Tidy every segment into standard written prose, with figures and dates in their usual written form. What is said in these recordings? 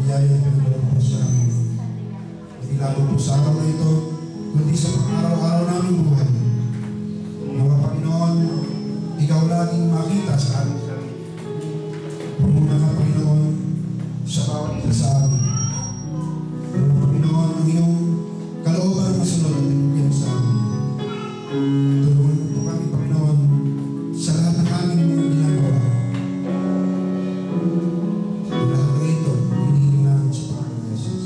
biyaya na pinagdala po sa amin. Hindi lamang po sa araw na ito, kundi sa pang-araw-araw namin buhay. Nawa Panginoon, Ikaw laging makita sa amin. Pumuna ka, Panginoon, sa bawat isa sa amin. Nawa Panginoon, ang iyong kalooban na masunod at ibigyan sa amin. Tulungan mo po kami, Panginoon, sa lahat ng aming mga ginagawa. Lahat ng ito, hinihiling namin sa Panginoon Jesus.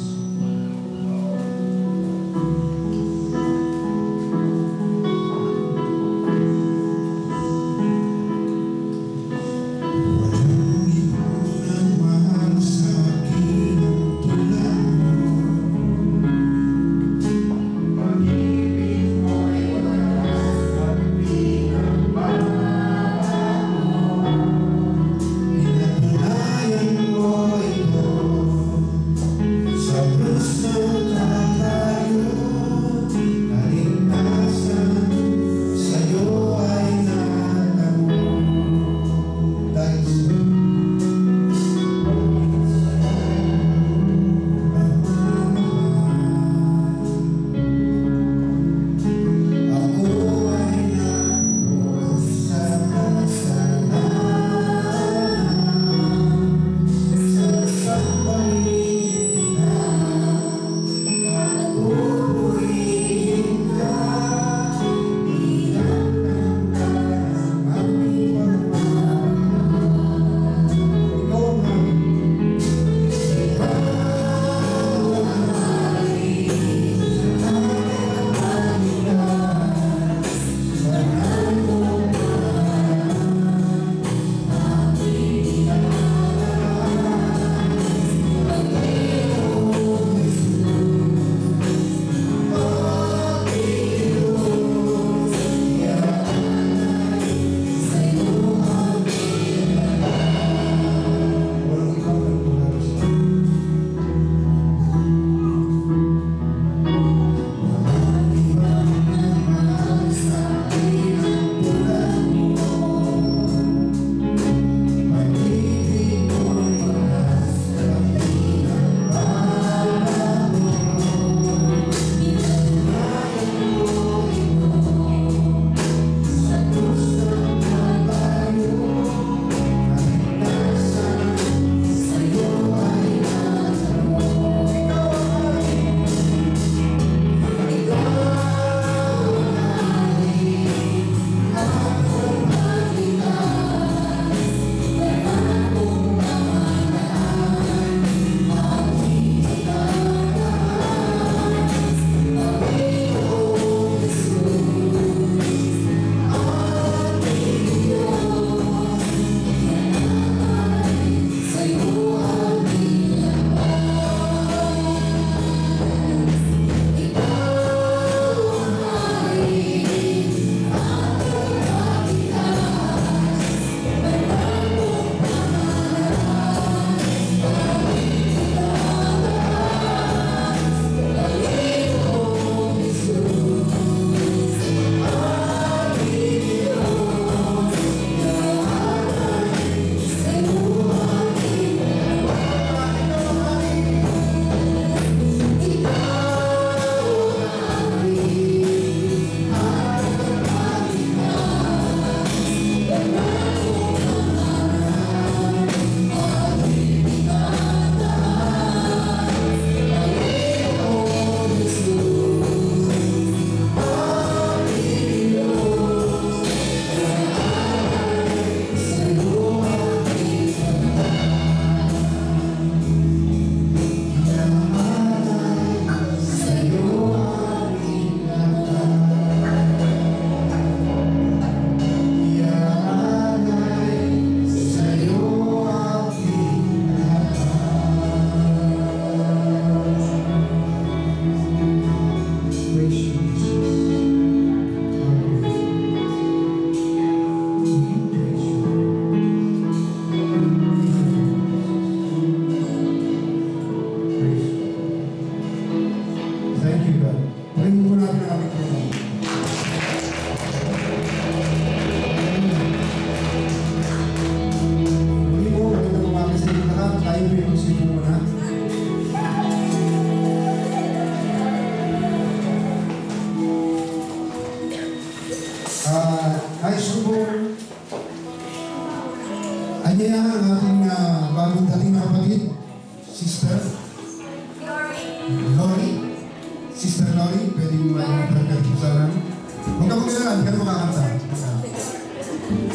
Glory. Pwede mo mag-interpret ko sana. Huwag ka mag-alala, hindi ka na makakanta.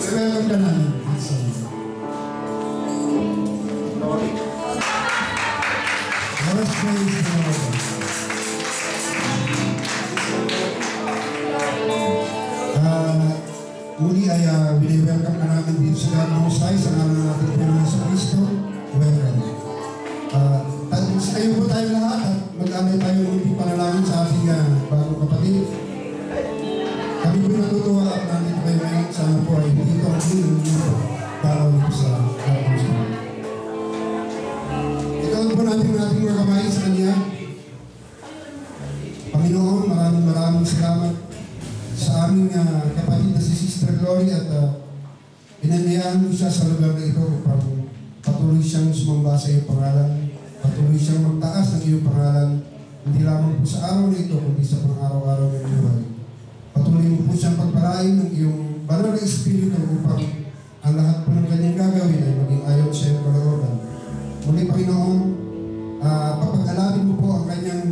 Welcome ka namin. Let's praise the Lord. Muli ay welcome ka namin dito sa God Most High sa ngalan ng ating Panginoon sa Kristo. Welcome. Kayo po tayo lahat at mag-alay tayo ng munting panalangin sa ating bagong kapatid. Kami po natutuwa at nandito kayo ngayon. Sana po ay dito ang dito. Dalaw po sa God Most High. Ikaw po natin mga kamay sa Kanya. Panginoon, maraming salamat sa aming kapatid na si Sister Glory at inanayaan mo siya sa lugar na ito upang patuloy siyang sumamba sa iyong pangalan, patuloy siyang magtaas ng iyong pangalan, hindi lamang po sa araw na ito, kundi sa pang-araw-araw ng buhay. Patuloy mo po siyang pagpalain ng iyong banal na Espiritu upang ang lahat po ng kanyang gagawin ay maging ayon sa iyong kalooban. Muli Panginoon, papag-alapin mo po ang kanyang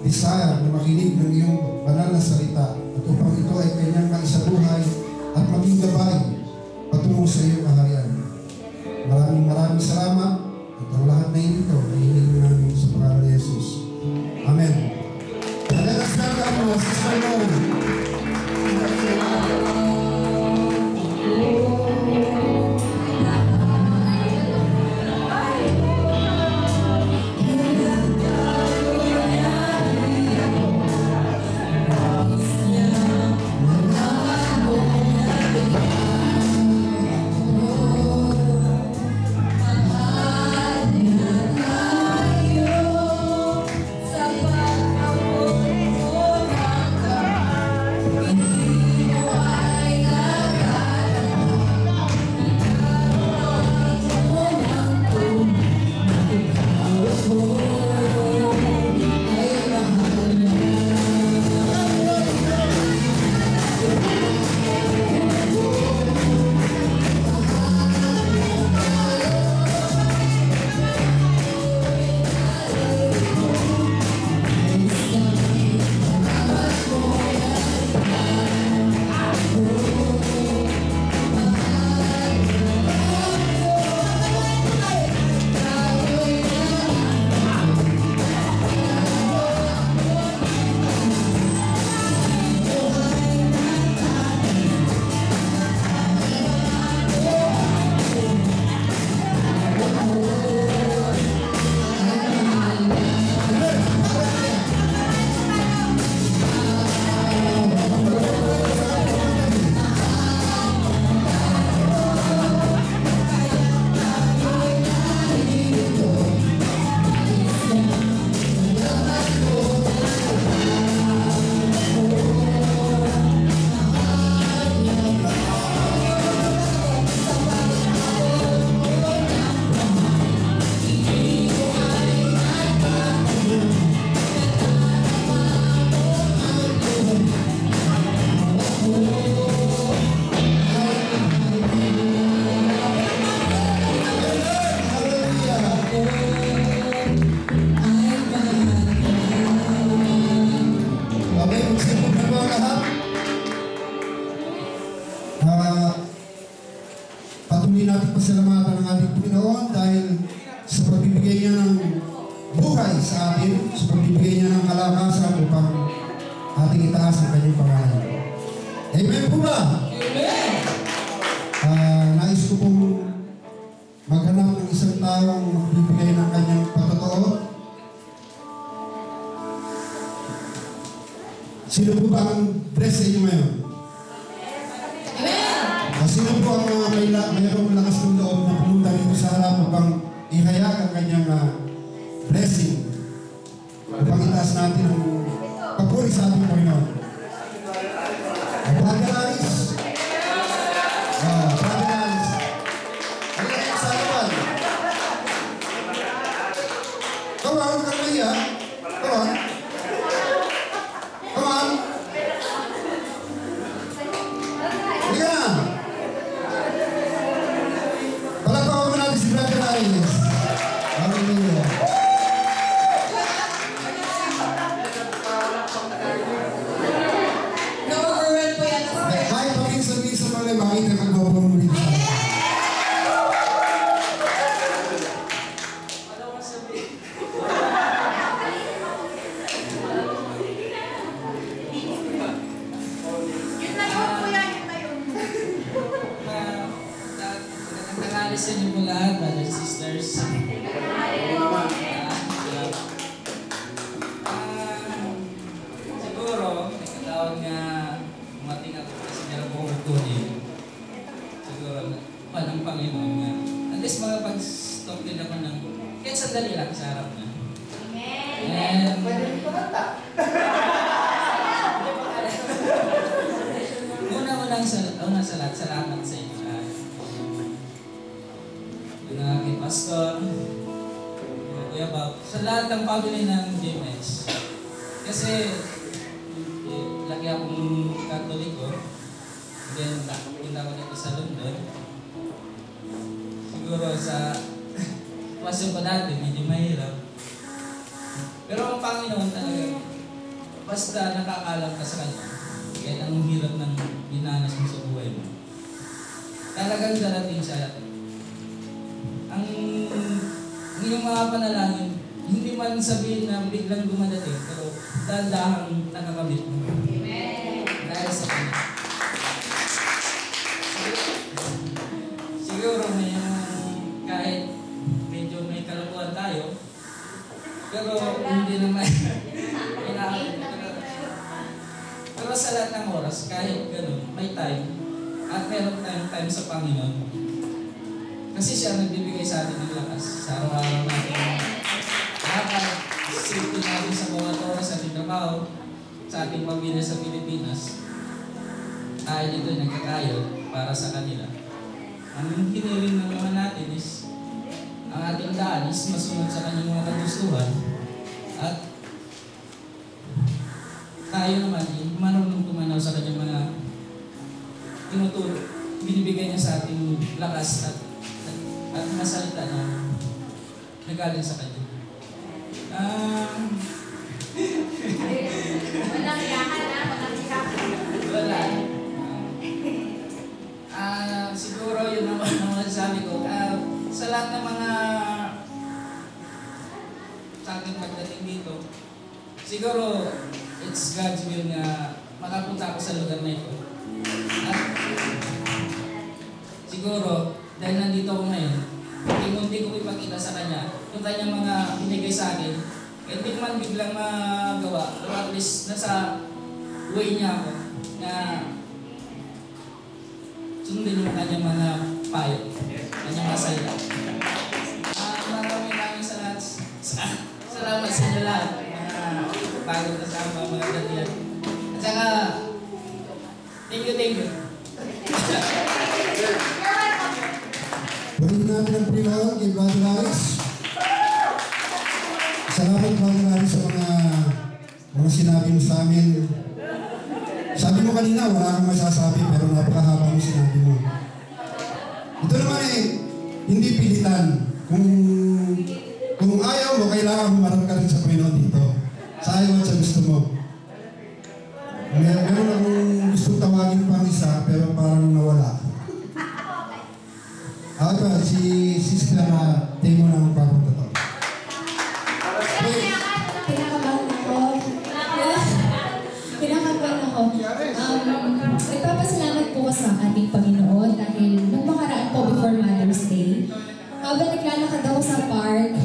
desire na makinig ng iyong banal na salita at upang ito ay kanyang maisabuhay at maging gabay patungo sa iyong kaharian. Maraming salamat at ang lahat na ito ay hinihingi namin sa pangalan ni Jesus. Amen. Let us welcome Sister Glory. Patuloy natin pasalamatan ang ating Panginoon dahil sa pagbibigay niya ng buhay sa atin, sa pagbibigay niya ng kalakasan upang ating itaas ang kanyang pangalan. Amen po ba? Amen! Nais ko pong maghanap ng isang taong magbibigay ng kanyang patotoo. Sino po ba ang bless sa inyo ngayon? Sino po ang mayroong lakas ng loob na pumunta dito sa harap upang ihayag ang kanyang blessing upang itaas natin ang papuri sa ating Panginoon? Brother Aris. Brother Aris. Ano kayo sa harapan? Come on, come on, yeah. Come on. Come on. Hindi ka na. Palagpakan mo natin si Brother Aris. Hallelujah. magandang family ng GMS. Kasi, lagi akong Katoliko. Then, punta ko dito sa London. Siguro sa pasyon ko dati, medyo mahirap. Pero ang Panginoon talaga, basta nakakalam ka sa Kanya, kahit anong hirap ng dinanas mo sa buhay mo, talagang darating siya. Ang iyong mga panalangin, hindi man sabihin na biglang dumadating, pero dahan-dahang nakakamit mo. Amen. Dahil sa Kanya. Siguro may kahit medyo may kalakuan tayo, pero hindi naman pero sa lahat ng oras, kahit ganun, may time at meron tayong time sa Panginoon. Kasi siya nagbibigay sa atin ng lakas sa araw-araw natin. Dapat safety natin sa bawat oras sa ating trabaho, sa ating pamilya sa Pilipinas. Tayo dito nagkakayo para sa kanila. Ang hiniling ng naman natin is ang ating daan is masunod sa kanyang mga kagustuhan at tayo naman marunong tumanaw sa kanyang mga tinutulong, binibigay niya sa ating lakas at masalita na nagaling sa kanya. Walang yakan na, walang yakan. Wala. Siguro yun naman sabi ko. Sa lahat ng mga sa aking pagdating dito, siguro it's God's will na makapunta ako sa lugar na ito. At siguro, dahil nandito ako ngayon, unti-unti ko ipakita sa Kanya yung Kanyang mga binigay sa akin. Hindi man biglang magawa, pero at least nasa way niya ako na sundin yung Kanyang mga payo, Kanyang masaya. Maraming salamat sa inyo lahat, mga bagong kasama, mga ganyan. At saka, thank you. Purihin natin ang Panginoon kay Brother Alex. Salamat Brother Alex sa mga sinabi mo sa amin. Sabi mo kanina, wala kang masasabi pero napakahaba mo sinabi mo. Ito naman hindi pilitan. Kung ayaw mo, kailangan humarap ka rin sa Panginoon dito. Sa ayaw at sa gusto mo. Meron akong gusto tawagin pang isa, pero parang nawala. Ako, si Sister Temo na magpapunta to. Pinakabahan ako. Nagpapasalamat po sa ating Panginoon dahil nung makaraan po before Mother's Day, habang naglalakad ako sa park,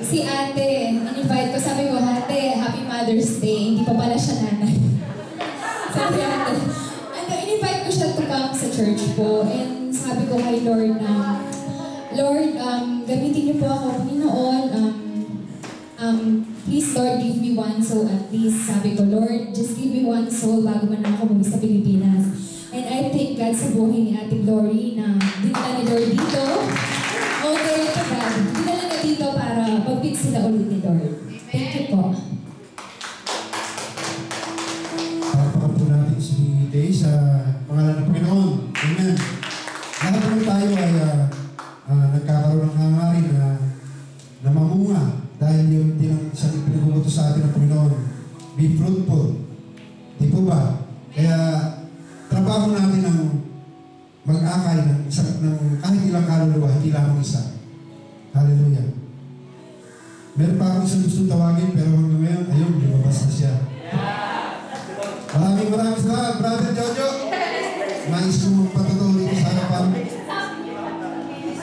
si ate, in-invite ko, sabi ko, ate, Happy Mother's Day. Hindi pa pala siya nanay. Sabi ate, in-invite ko siya to come sa church po. And sabi ko kay Lord na, Lord, gamitin niyo po ako, Panginoon. Please, Lord, give me one soul at least. Sabi ko, Lord, just give me one soul bago man ako bumalik sa Pilipinas. And I thank God sa buhay ni Ate Glory na dinala ni Lord dito. All glory to God. Dinala na dito para pag-pick sila ulit ni Lord. Thank you po. Palakpakan po natin si Day sa pangalan ng Panginoon. Amen. Lahat naman tayo ay nagkakaroon ng hangarin na mamunga dahil yung isang pinag-umutos sa atin ng Panginoon. Be fruitful. Di po ba? Kaya trabaho natin ang mag-akay ng kahit ilang kaluluwa, hindi lamang isa. Hallelujah. Meron pa akong isang gusto tawagin, pero hanggang ngayon, ayun, lumabas na siya. Maraming salamat, Brother Jojo. Nais ko magpatutuloy dito sa harapan.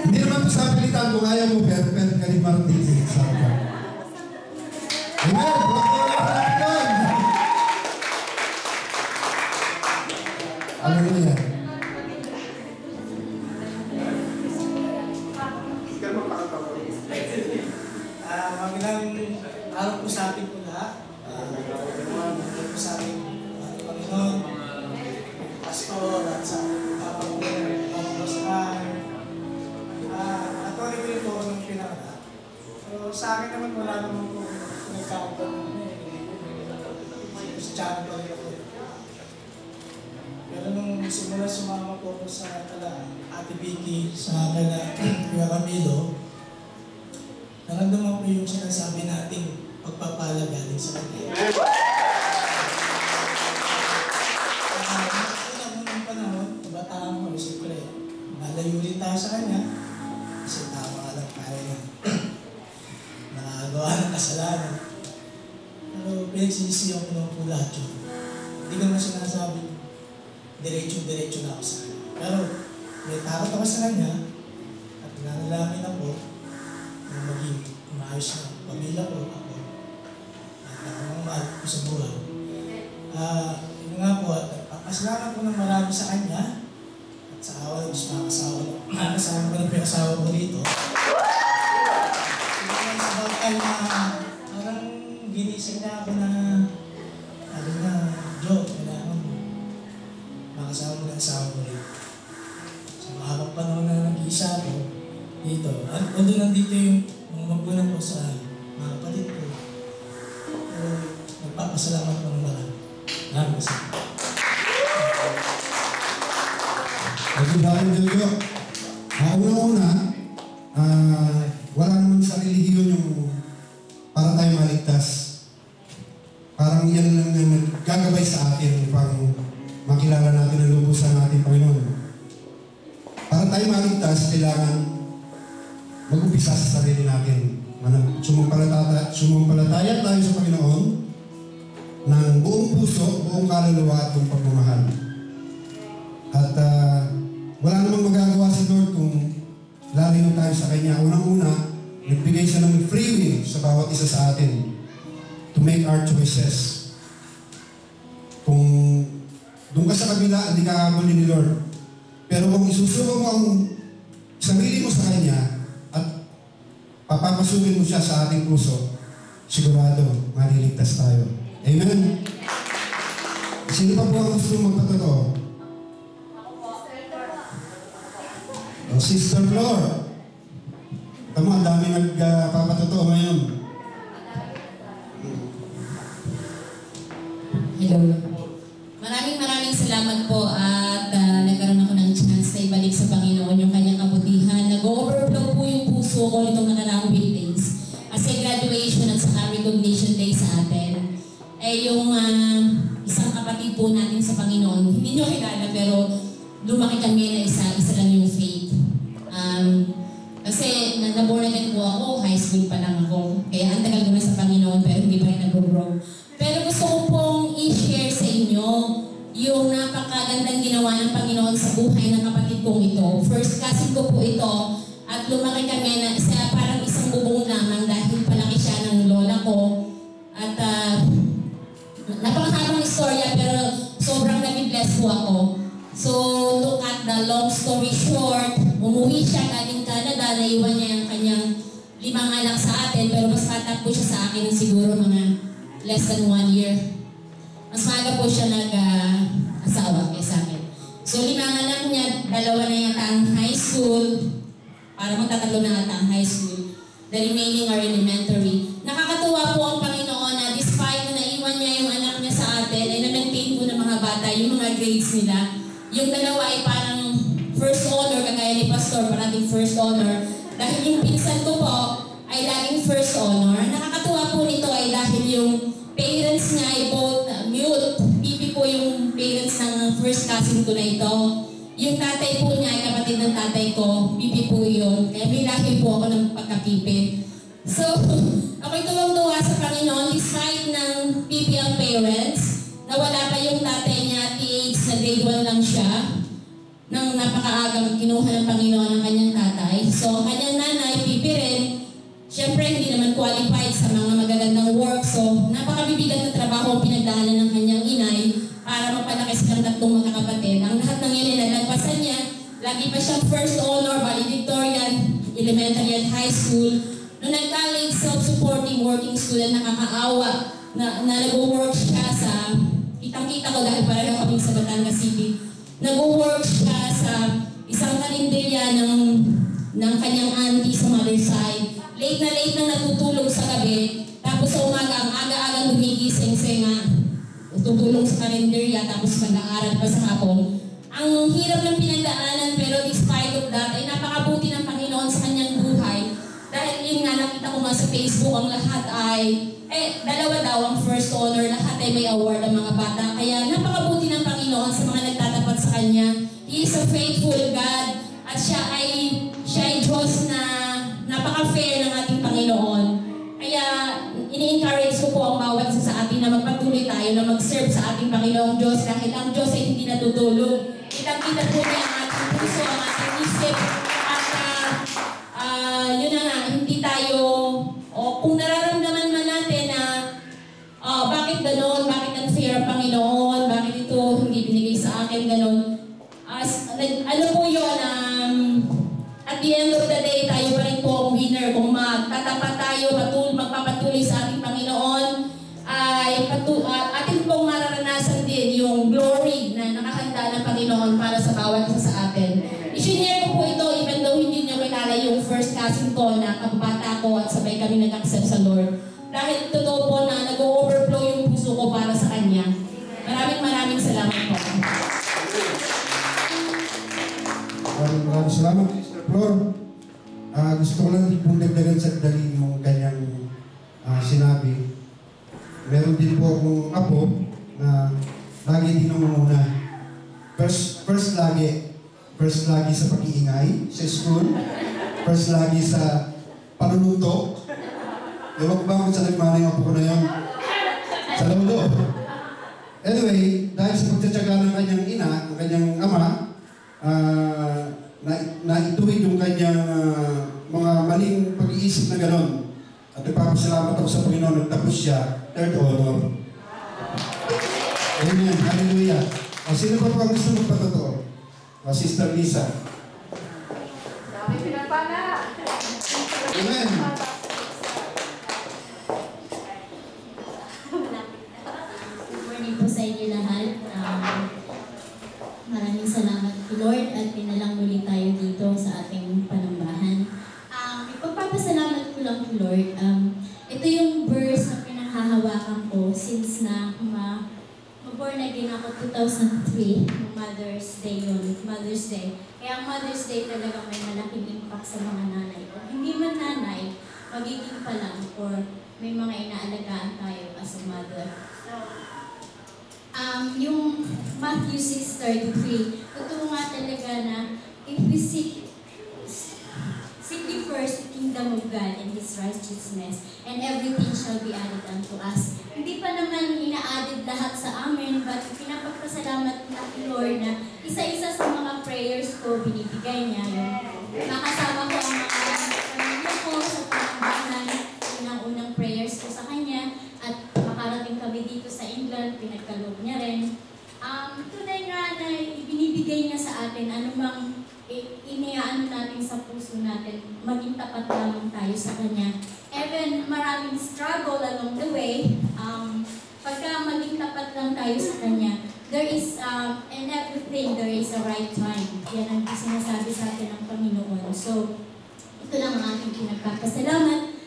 Hindi naman ito sa pilitan kung ayaw mo, pero ka rin marating dito sa harapan. Amen! Hallelujah. Maraming araw po sa ating po lahat. Maraming po sa ating Panginoon, Pastor, at sa Panginoon, mga Pastor. At wali ko rin po ng pinaka. So sa akin naman wala naman po nagkakaroon sa channel ko rin ako. Pero nung simula sumama po ako sa Ate Vicky, sa akin na Kuya Camilo, naramdaman ko yung sinasabi nating pagpapala galing sa kanya. Unang panahon, kabataan ko, siyempre, nalayo rin tayo sa kanya. Kasi tama ka lang tayo na nakagawa ng kasalanan. Pero pinagsisisiyan ko naman po lahat yun. Hindi ko naman sinasabi, diretso na ako sa kanya. Pero may takot ako sa kanya at nanalangin ako na maging maayos na pamilya ko ako at ang mahal ko sa buhay. Yun nga po, at papasalamat ko ng marami sa kanya at sa awa ng Diyos makakasama ko ng pinakasawa ko dito. Yung sa bagay na parang ginising na ako na sabi na, Joe, kailangan makasama mo ng asawa ko dito. Sa mahabang panahon na nag-iisa ako dito. At although nandito yung mga magulang ko sa mga kapatid ko, pero nagpapasalamat ko ng marami. Maraming salamat. Nagbibayan, Jojo. Una-una, wala naman sa relihiyon yung para tayo maligtas. Parang yan lang yung gagabay sa atin upang makilala natin ang lubusan natin, Panginoon. Para tayo maligtas, kailangan mag-umpisa sa sarili natin. Sumampalataya tayo sa Panginoon ng buong puso, buong kaluluwa at buong pagmamahal. At wala namang magagawa si Lord kung lalayo tayo sa Kanya. Unang-una, nagbigay siya ng free will sa bawat isa sa atin to make our choices. Kung doon ka sa kabila, hindi ka habulin ni Lord. Pero kung isusuko mo ang sarili mo sa Kanya at papapasukin mo siya sa ating puso, sigurado, maliligtas tayo. Amen? Sino pa po ang gusto magpatotoo? Sister Flor. Tama, ang dami nagpapatotoo ngayon. Hello. Maraming salamat po at nagkaroon ako ng chance na ibalik sa Panginoon yung kanyang kabutihan. Nag-overflow po yung puso ko nitong nakaraang weekdays. Kasi graduation at saka recognition day sa atin. Yung isang kapatid po natin sa Panginoon, hindi nyo kilala pero lumaki kami na isa lang yung faith. Kasi naborn again po ako, high school pa lang ako. Kaya ang tagal ko na sa Panginoon pero hindi pa rin nag-grow. Pero gusto ko pong i-share sa inyo yung napakagandang ginawa ng Panginoon sa buhay ng kapatid kong ito. First cousin ko po ito at lumaki kami na sa parang isang bubong lamang dahil palaki siya ng lola ko. At napakahabang istorya pero sobrang nabibless po ako. So, look at the long story short, umuwi siya galing Canada, naiwan niya yung kanyang 5 anak sa atin, pero mas bata po siya sa akin siguro mga less than 1 year. Mas maaga po siya nag-asawa kaysa akin. So, 5 anak niya, 2 na yata ang high school, para magtatatlo na yata ang high school. The remaining are elementary. Nakakatuwa po ang Panginoon na despite na naiwan niya yung anak niya sa atin, ay na-maintain po ng mga bata yung mga grades nila. Yung 2 ay parang first honor, kagaya ni Pastor, parating first honor. Dahil yung pinsan ko po ay laging first honor. Nakakatuwa po nito ay dahil yung parents niya ay both mute. Pipi po yung parents ng first cousin ko na ito. Yung tatay po niya ay kapatid ng tatay ko. Pipi po yun. Kaya may lahi po ako ng pagkapipi. So, ako'y tuwang-tuwa sa Panginoon despite ng pipi ang parents. Na wala pa yung tatay niya, age na grade 1 lang siya. Nang napakaagang kinuha ng Panginoon ang kanyang tatay. So, ang kanyang nanay, pipi rin, syempre hindi naman qualified sa mga magagandang work. So, napakabibigat na trabaho ang pinagdaanan ng kanyang inay para mapalaki silang 3 magkakapatid. Ang lahat ng yan ay nalagpasan niya. Lagi pa siyang first honor, valedictorian, elementary at high school. Nung nag-college, self-supporting working student, nakakaawa na nag-work siya sa, kitang-kita ko dahil pareho kaming sa Batangas City, nag-work siya sa isang karinderya ng kanyang auntie sa mother side. late na natutulog sa gabi, tapos sa umaga, ang aga-aga gumigising kasi nga tutulong sa kalendarya, tapos mag-aaral pa sa hapon. Ang hirap ng pinagdaanan, pero despite of that, ay napakabuti ng Panginoon sa kanyang buhay. Dahil yun nga, nakita ko nga sa Facebook, ang lahat ay, dalawa daw ang first honor, lahat ay may award ang mga bata. Kaya napakabuti ng Panginoon sa mga nagtatapat sa Kanya. He is a faithful God, at siya ay Diyos na napaka-fair ng ating Panginoon. Kaya ini-encourage ko po ang bawat isa sa atin na magpatuloy tayo na mag-serve sa ating Panginoong Diyos dahil ang Diyos ay hindi natutulog. Kitang-kita po niya ang ating puso, ang ating isip, at yun na nga, hindi tayo, kung nararamdaman man natin na bakit gano'n, bakit unfair ang Panginoon, bakit ito hindi binigay sa akin, gano'n. Ano po yun, at the end of the day, tayo pa rin po ang winner. Kung magtatapat tayo, magpapatuloy sa ating Panginoon, ay atin pong mararanasan din yung glory na nakahanda ng Panginoon para sa bawat isa sa atin. I-share ko po ito even though hindi nyo kilala yung first cousin ko na kababata ko at sabay kami nag-accept sa Lord. Dahil totoo po na nag-overflow yung puso ko para sa Kanya. Maraming salamat po. Maraming salamat, Sister Flor. Gusto ko lang din dagdagan sa dali yung kanyang sinabi. Meron din po akong apo na lagi din namumuna. First lagi sa pag-iingay sa school. First lagi sa panuluto. Ewan ko ba kung saan nagmana yung apo ko na yun? Sa lolo. Anyway, dahil sa pagtsatsaga ng kanyang ina, ng kanyang ama, naituwid yung kanyang mga maling pag-iisip na gano'n. At nagpapasalamat ako sa Panginoon, nagtapos siya, third honor. Amen. Hallelujah. Sino pa ang gusto magpatotoo? Sister Lisa. Dami pinagpala. Amen. Good morning po sa inyo lahat. Maraming salamat po Lord at pinalang muli tayo dito sa ating panambahan. Ipagpapasalamat ko lang po Lord. Ito yung verse na pinanghahawakan ko since na born again ako 2003, Mother's Day yun, Mother's Day. Kaya ang Mother's Day talaga may malaking impact sa mga nanay ko. Hindi man nanay, magiging pa lang or may mga inaalagaan tayo as a mother. Yung Matthew 6:33, totoo nga talaga na if we seek ye first the kingdom of God and His righteousness, and everything shall be added unto us. Hindi pa naman ina-added lahat sa amin, but pinapagpasalamat natin Lord na isa-isa sa mga prayers ko, binibigay niya. Yung nakasama ko ang mga pamilya ko sa panambahan, yun ang unang prayers ko sa Kanya, at makarating kami dito sa England, pinagkaloob niya rin. Tunay nga na ibinibigay niya sa atin anumang iniaan natin sa puso natin, maging tapat lamang tayo sa Kanya. Even maraming struggle along the way, pagka maging tapat lang tayo sa Kanya, there is, in everything, there is a right time. Yan ang sinasabi sa atin ng Panginoon. So, ito lang ang aking pinagpapasalamat.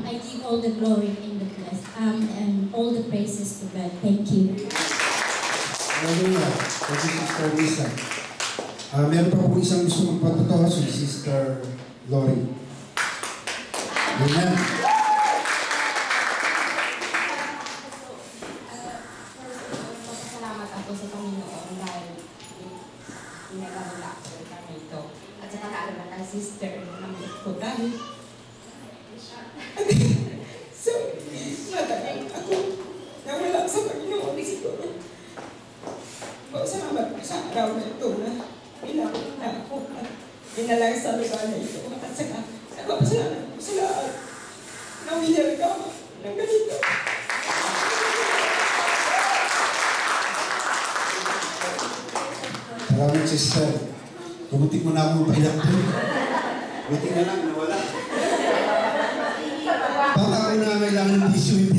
I give all the glory and the bless, and all the praises to God. Thank you. Hallelujah. Thank you, Sister Lisa. Meron pa po isang gusto magpatotoo si Sister Lori. Amen. Salamat ako sa Panginoon dahil pinagawala ko kami ito. At sa pag-aaral ng sister ng ko dahil so, matagal ako nawala sa Panginoon siguro. Salamat sa araw na ito na pinakot na ako at inalang sa lugar na ito. At saka, nagpapasalamat ko sa lahat na winner ka ng ganito. Salamat, Sister. Tumutik mo na ako mapaiyak ko. Buti na lang, nawala. Baka ako na kailangan ng tissue.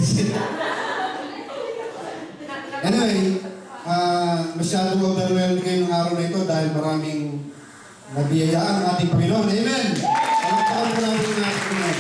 Anyway, masyado overwhelmed kayo ng araw na ito dahil maraming nabiyayaan ng ating Panginoon. Amen! Salamat po natin ng ating Panginoon.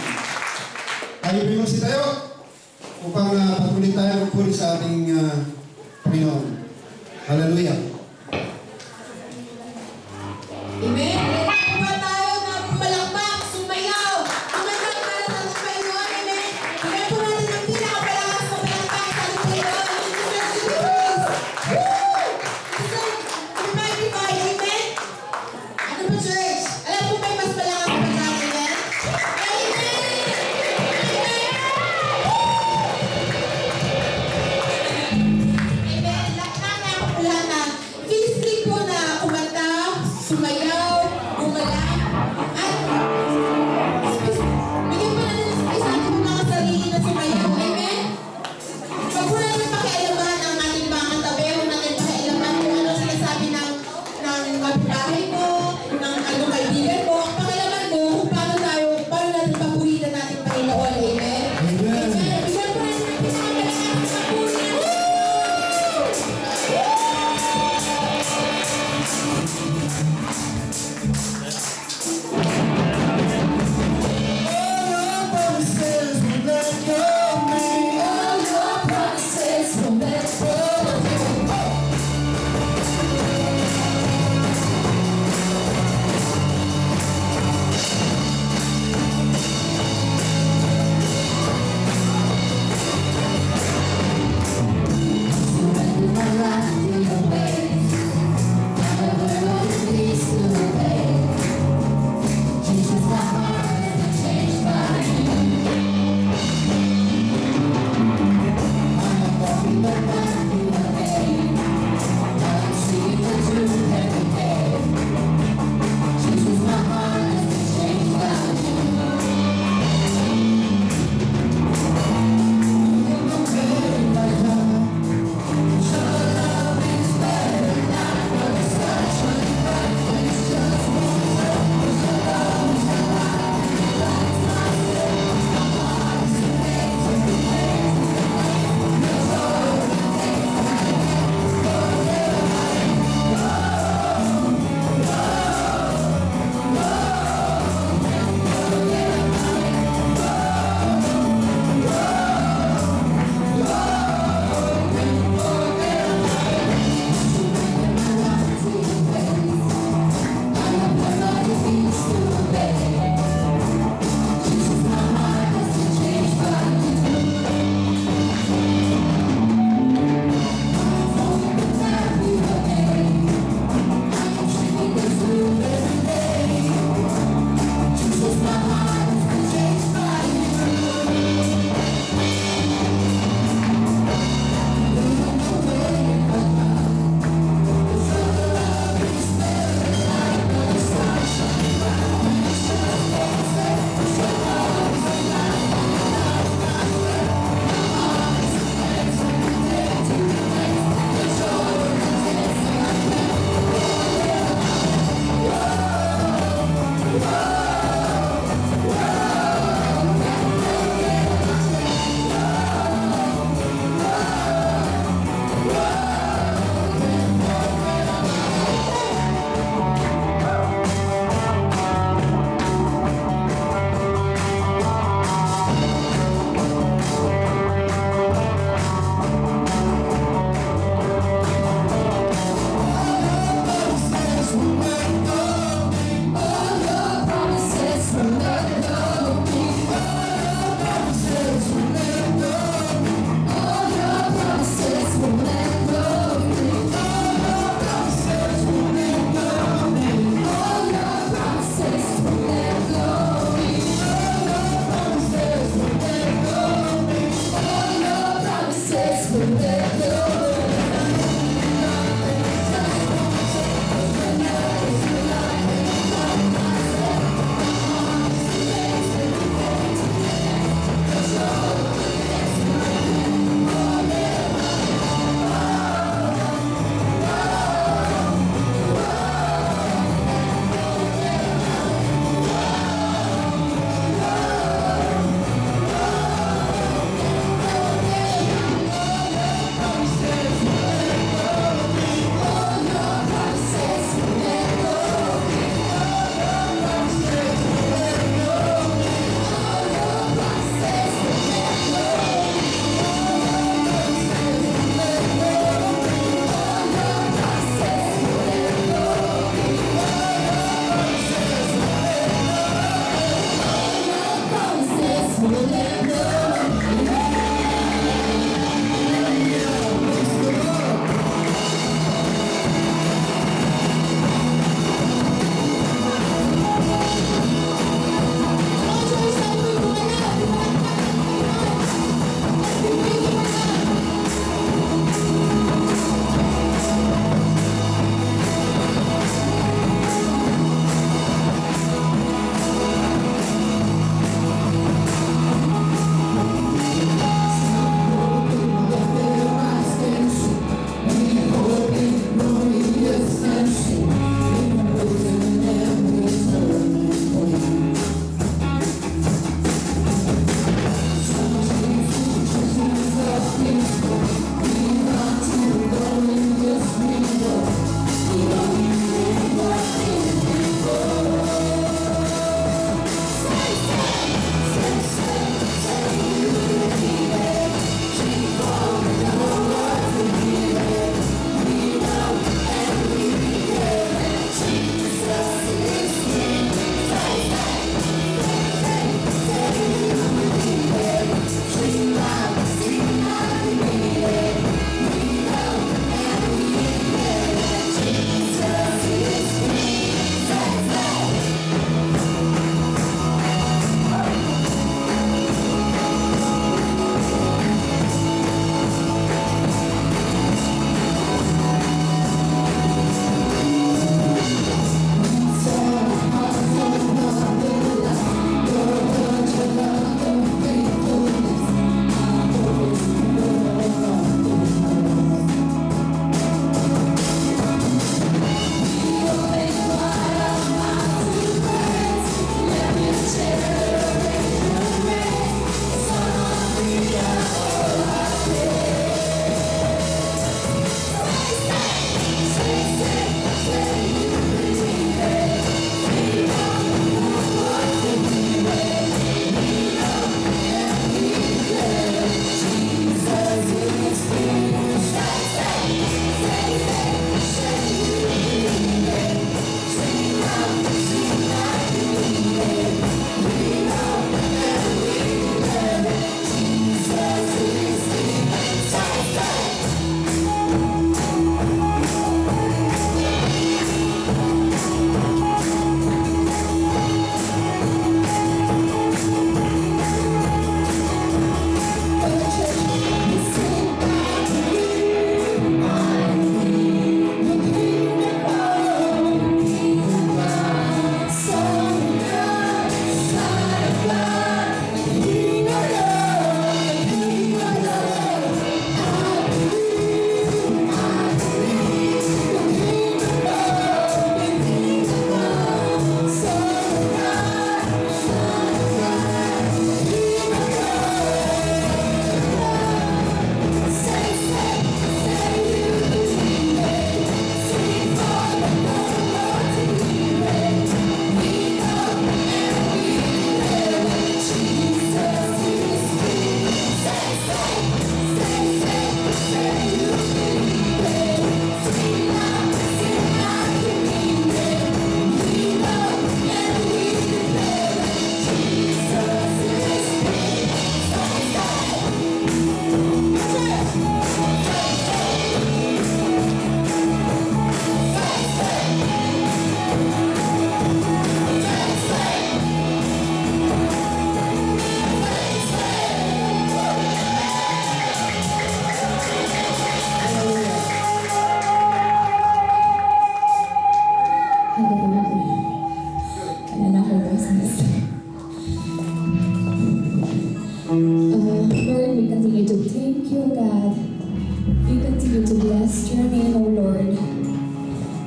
bless your name, O Lord.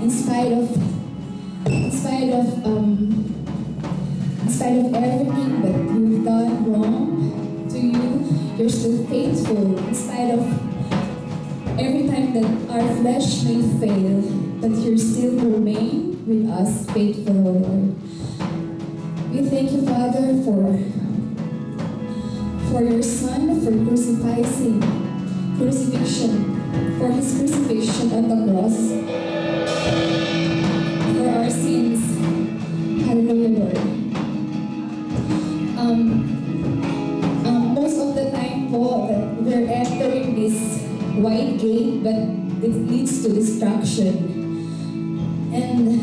In spite of everything that we've done wrong to you, you're still faithful. In spite of every time that our flesh may fail, but you still remain with us faithful, O Lord. We thank you, Father, for your Son, for crucifixion, for his crucifixion on the cross, for our sins. Hallelujah, Lord. Most of the time po, that we're entering this wide gate, but it leads to destruction. And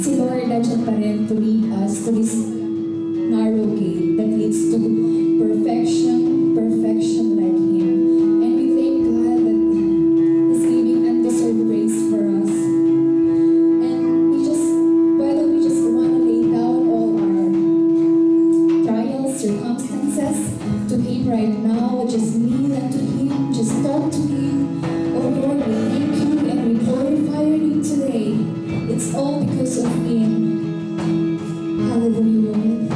si Lord nandiyan pa rin to lead us to this narrow gate that leads to perfection like Him. And we thank God that He's giving undeserved grace for us. And why don't we just want to lay down all our trials, circumstances to Him right now, just kneel unto Him, just talk to Him. Oh Lord, we thank you and we glorify your name today. It's all because of Him. Hallelujah, Lord.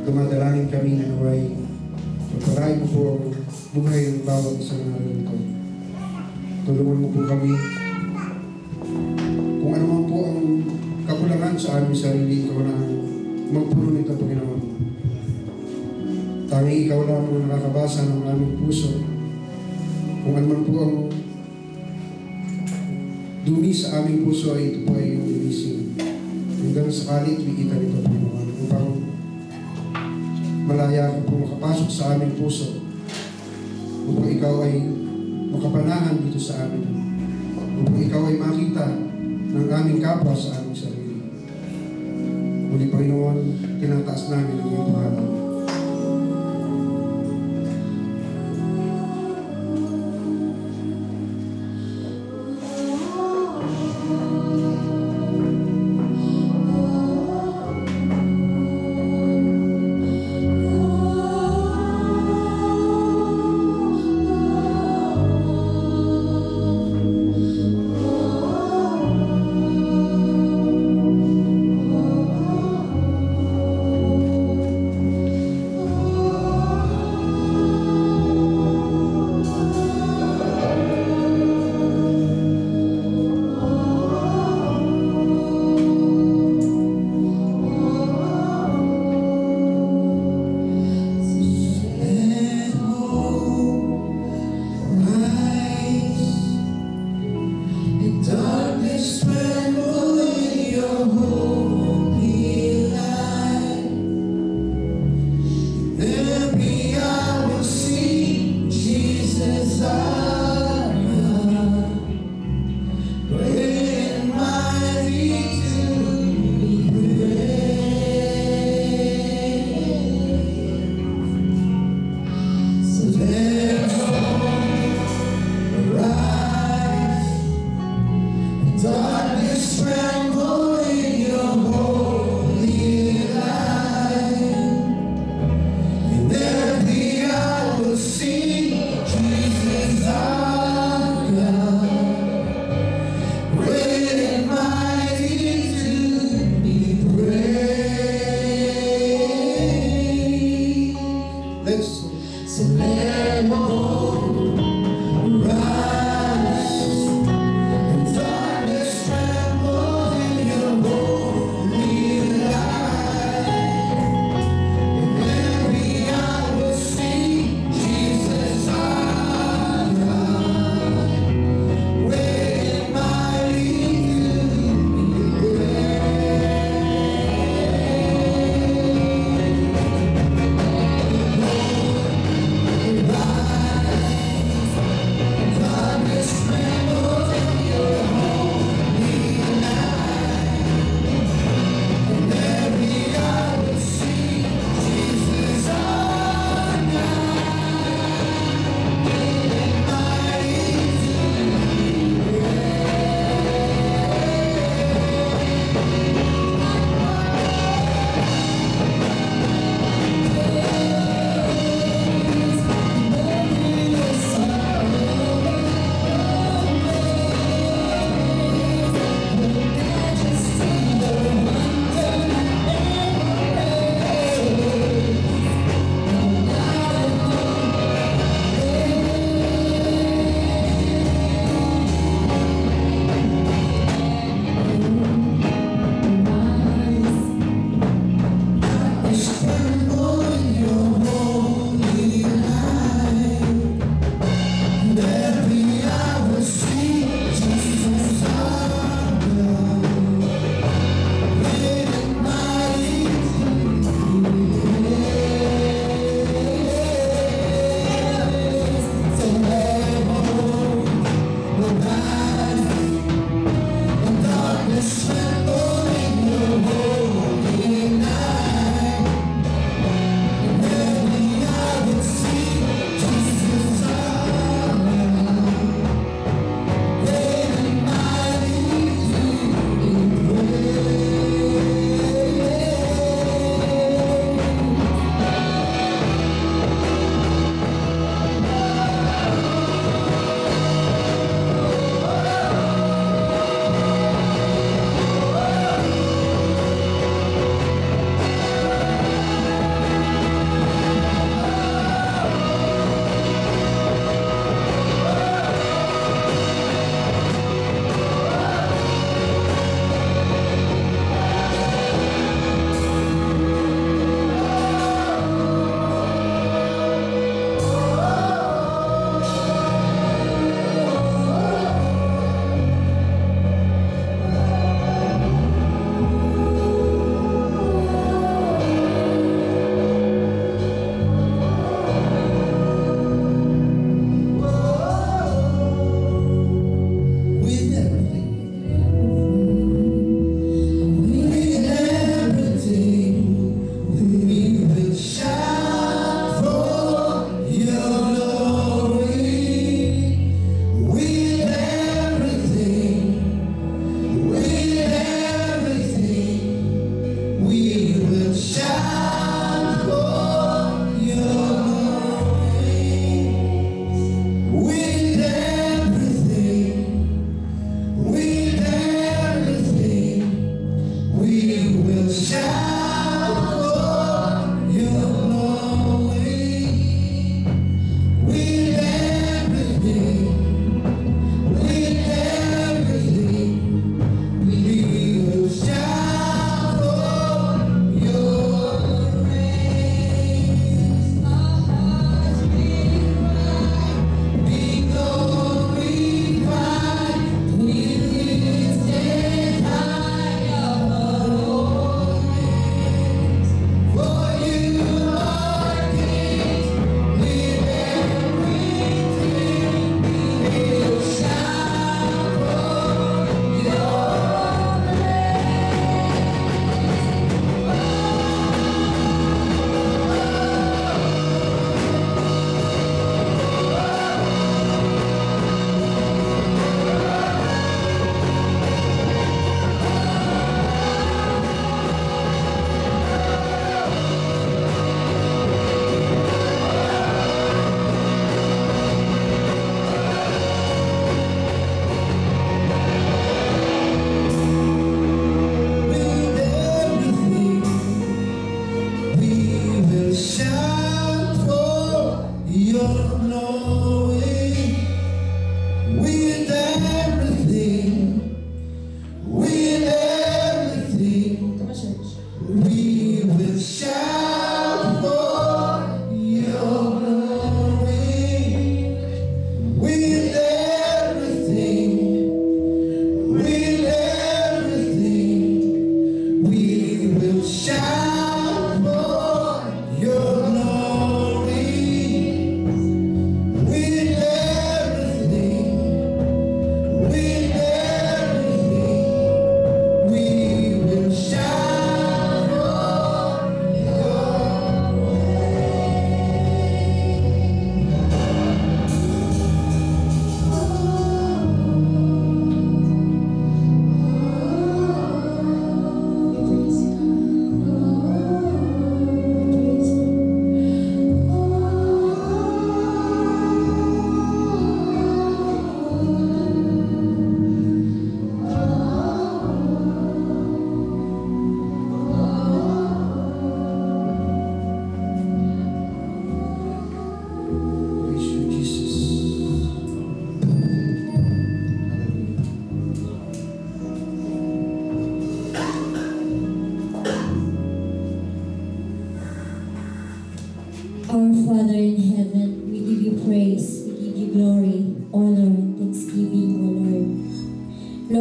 dumadalangin kami na naway pagpalain mo po ang buhay ng bawat isang naroon ko. Tulungan mo po kami kung ano man po ang kakulangan sa aming sarili, ikaw na ang magpuno nito, Panginoon. Tanging ikaw lang ang nakakabasa ng aming puso. Kung ano man po ang dumi sa aming puso ay ito po ay yung inising. Hanggang sakali tuwikita nito, Panginoon, upang malaya ka po makapasok sa aming puso, upang ikaw ay makapanahan dito sa amin, upang ikaw ay makita ng aming kapwa sa aming sarili. Muli, Panginoon, tinataas namin ang iyong pangalan.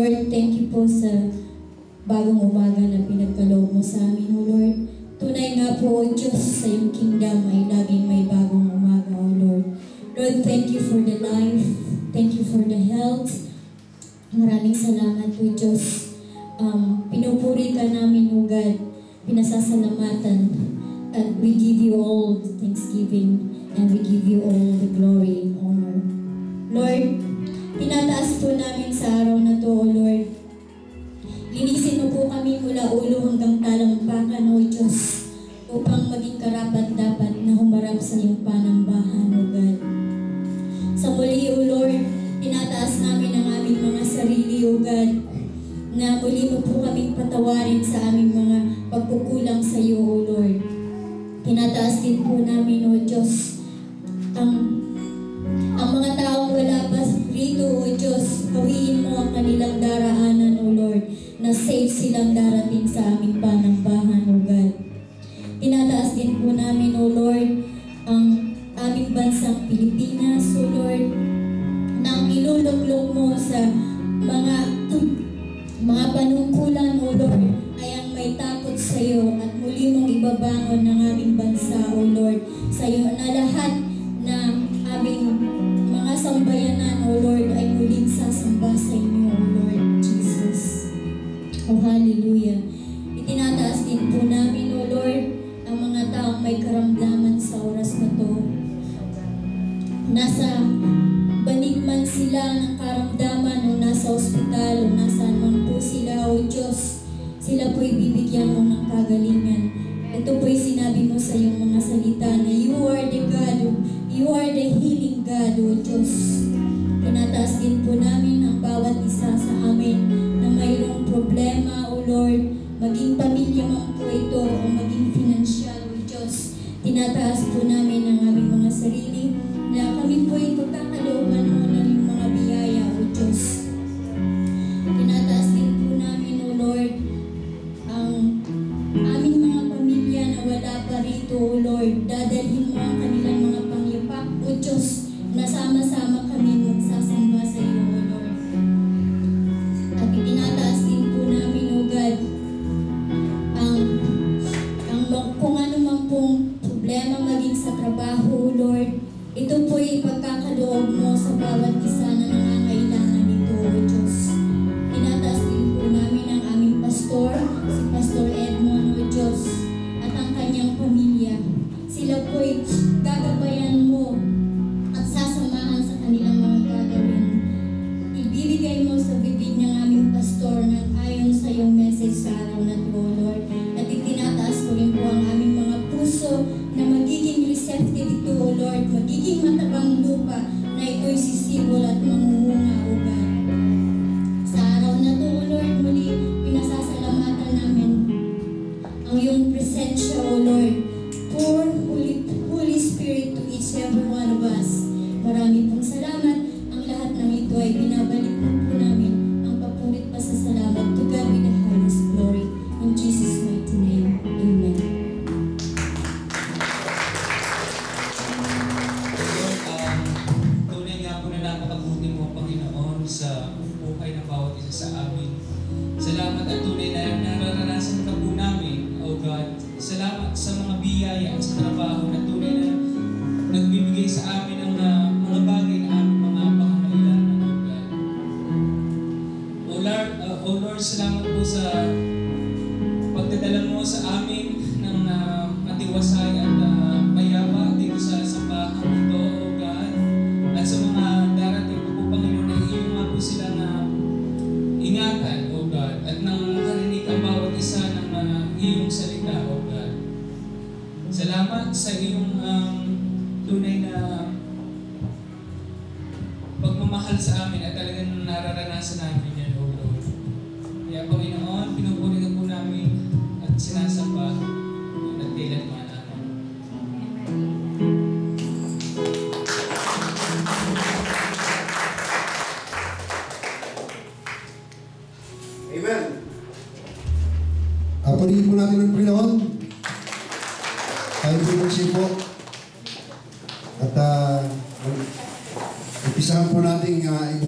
Lord, thank you po sa bagong umaga na pinagkaloob mo sa amin, O Lord. Tunay nga po, O Diyos, sa iyong kingdom ay laging may bagong umaga, O Lord. Lord, thank you for the life. Thank you for the health. Maraming salamat, O Diyos. Pinupuri ka namin, O God. Pinasasalamatan. At we give you all the thanksgiving and we give you all the glory and honor. Lord, tinataas po namin sa araw na to, O Lord. Linisin mo po kami mula ulo hanggang talampakan, O Diyos, upang maging karapat-dapat na humarap sa iyong panambahan, O God. Sa muli, O Lord, tinataas namin ang aming mga sarili, O God, na muli mo po kaming patawarin sa aming mga pagkukulang sa iyo, O Lord. Tinataas din po namin, O Diyos, ang mga taong wala pa rito, O Diyos, hawiin mo ang kanilang daraanan, O Lord, na safe silang darating sa aming panambahan, O God. Tinataas din po namin, O Lord, ang aming bansang Pilipinas, O Lord, nang iluluklok mo sa mga panungkulan, O Lord, ay ang may takot sa iyo at muli mong ibabangon ng aming bansa, O Lord, sa iyo na lahat na aming mga sambayanan, O Lord, ay muling sasamba sa inyo, O Lord Jesus. O hallelujah. Itinataas din po namin, O Lord, ang mga taong may karamdaman sa oras na to. Nasa banig man sila ng karamdaman o nasa ospital o nasaan man po sila, O Diyos, sila po'y bibigyan mo ng kagalingan. Ito po'y sinabi mo sa iyong mga salita na you are the God, you are the healing God, O Diyos. Tinataas din po namin ang bawat isa sa amin na mayroong problema, O Lord, maging pamilya man po ito o maging financial, O Diyos. Tinataas po namin ang aming mga sarili na kami po'y pagkakalooban mo ng iyong mga biyaya, O Diyos. Tinataas din po namin, O Lord, ang aming mga pamilya na wala pa rito, O Lord. Dadalhin mo ang kanilang mga pangyapak, O Diyos, na sama-sama kami magsasamba sa iyo, O Lord. At itinataas din po namin, O God, kung ano man pong problema maging sa trabaho, O Lord, ito po'y pagkakaloob mo sa bawat isa na nangangailangan nito, O Diyos. Tinataas din po namin ang aming pastor, si Pastor Edmond, O Diyos, at ang kanyang pamilya. Sila po'y gagabayan mo at sasamahan sa kanilang mga gagawin. Ibibigay mo sa bibig ng aming pastor ng ayon sa iyong message sa araw na ito, O Lord. At itinataas ko rin po ang aming mga puso na magiging receptive ito, O Lord, magiging matabang lupa na ito'y sisibol at mangungunga, O God. Sa araw na ito, O Lord, muli pinasasalamatan namin ang iyong presensya, O Lord. Pour Holy Spirit to each every one of us. Marami pong salamat. Ang lahat ng ito ay binabalik po namin ang papurit pa sa salamat to God with the highest glory. In Jesus' mighty name, Amen. Tunay nga po na napakabuti mo, Panginoon, sa buhay ng bawat isa sa amin. Salamat at tunay na nararanasan ka po namin, O God. Salamat sa mga biyaya at sa trabaho na tunay na nagbibigay sa amin ng mga bagay na aming mga pangangailangan, O God. O Lord, salamat po sa pagdadala mo sa amin ng matiwasay at payapa dito sa sambahan ito, O God. At sa mga darating po, Panginoon, na iyong nga po sila na ingatan, O God, at nang makarinig ang bawat isa ng iyong salita, O God. Salamat sa iyong tunay na pagmamahal sa amin at talagang nararanasan namin yan, O Lord. Kaya, Panginoon, pinupuri ka po namin at sinasamba at kailanman namin. Amen. Purihin po natin ang Panginoon. Tayo po po. At umpisahan po natin